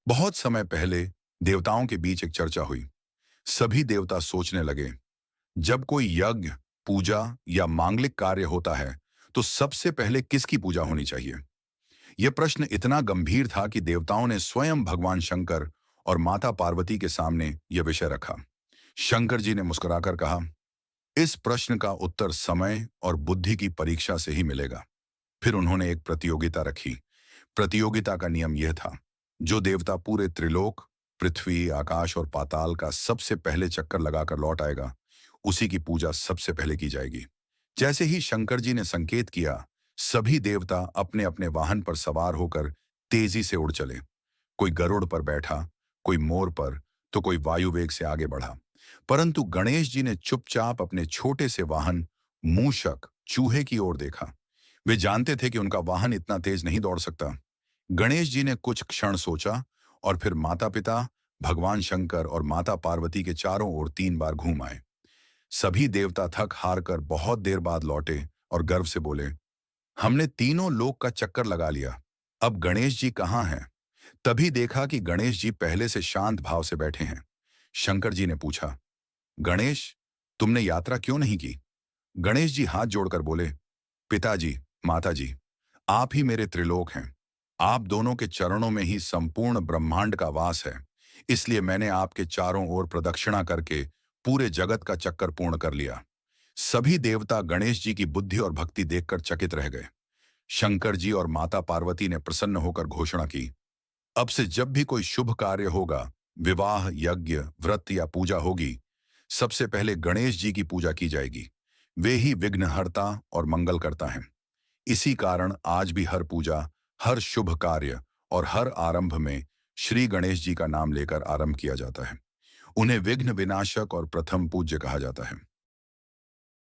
बहुत समय पहले देवताओं के बीच एक चर्चा हुई। सभी देवता सोचने लगे, जब कोई यज्ञ, पूजा या मांगलिक कार्य होता है, तो सबसे पहले किसकी पूजा होनी चाहिए? यह प्रश्न इतना गंभीर था कि देवताओं ने स्वयं भगवान शंकर और माता पार्वती के सामने यह विषय रखा। शंकर जी ने मुस्कुराकर कहा, इस प्रश्न का उत्तर समय और बुद्धि की परीक्षा से ही मिलेगा। फिर उन्होंने एक प्रतियोगिता रखी। प्रतियोगिता का नियम यह था, जो देवता पूरे त्रिलोक, पृथ्वी, आकाश और पाताल का सबसे पहले चक्कर लगाकर लौट आएगा, उसी की पूजा सबसे पहले की जाएगी। जैसे ही शंकर जी ने संकेत किया, सभी देवता अपने अपने वाहन पर सवार होकर तेजी से उड़ चले। कोई गरुड़ पर बैठा, कोई मोर पर, तो कोई वायु वेग से आगे बढ़ा। परंतु गणेश जी ने चुपचाप अपने छोटे से वाहन मूषक, चूहे की ओर देखा। वे जानते थे कि उनका वाहन इतना तेज नहीं दौड़ सकता। गणेश जी ने कुछ क्षण सोचा और फिर माता पिता, भगवान शंकर और माता पार्वती के चारों ओर 3 बार घूम आए। सभी देवता थक हार कर बहुत देर बाद लौटे और गर्व से बोले, हमने तीनों लोक का चक्कर लगा लिया, अब गणेश जी कहाँ हैं? तभी देखा कि गणेश जी पहले से शांत भाव से बैठे हैं। शंकर जी ने पूछा, गणेश, तुमने यात्रा क्यों नहीं की? गणेश जी हाथ जोड़कर बोले, पिताजी, माताजी, आप ही मेरे त्रिलोक हैं। आप दोनों के चरणों में ही संपूर्ण ब्रह्मांड का वास है। इसलिए मैंने आपके चारों ओर प्रदक्षिणा करके पूरे जगत का चक्कर पूर्ण कर लिया। सभी देवता गणेश जी की बुद्धि और भक्ति देखकर चकित रह गए। शंकर जी और माता पार्वती ने प्रसन्न होकर घोषणा की, अब से जब भी कोई शुभ कार्य होगा, विवाह, यज्ञ, व्रत या पूजा होगी, सबसे पहले गणेश जी की पूजा की जाएगी। वे ही विघ्नहर्ता और मंगल करता हैं। इसी कारण आज भी हर पूजा, हर शुभ कार्य और हर आरंभ में श्री गणेश जी का नाम लेकर आरंभ किया जाता है। उन्हें विघ्न विनाशक और प्रथम पूज्य कहा जाता है।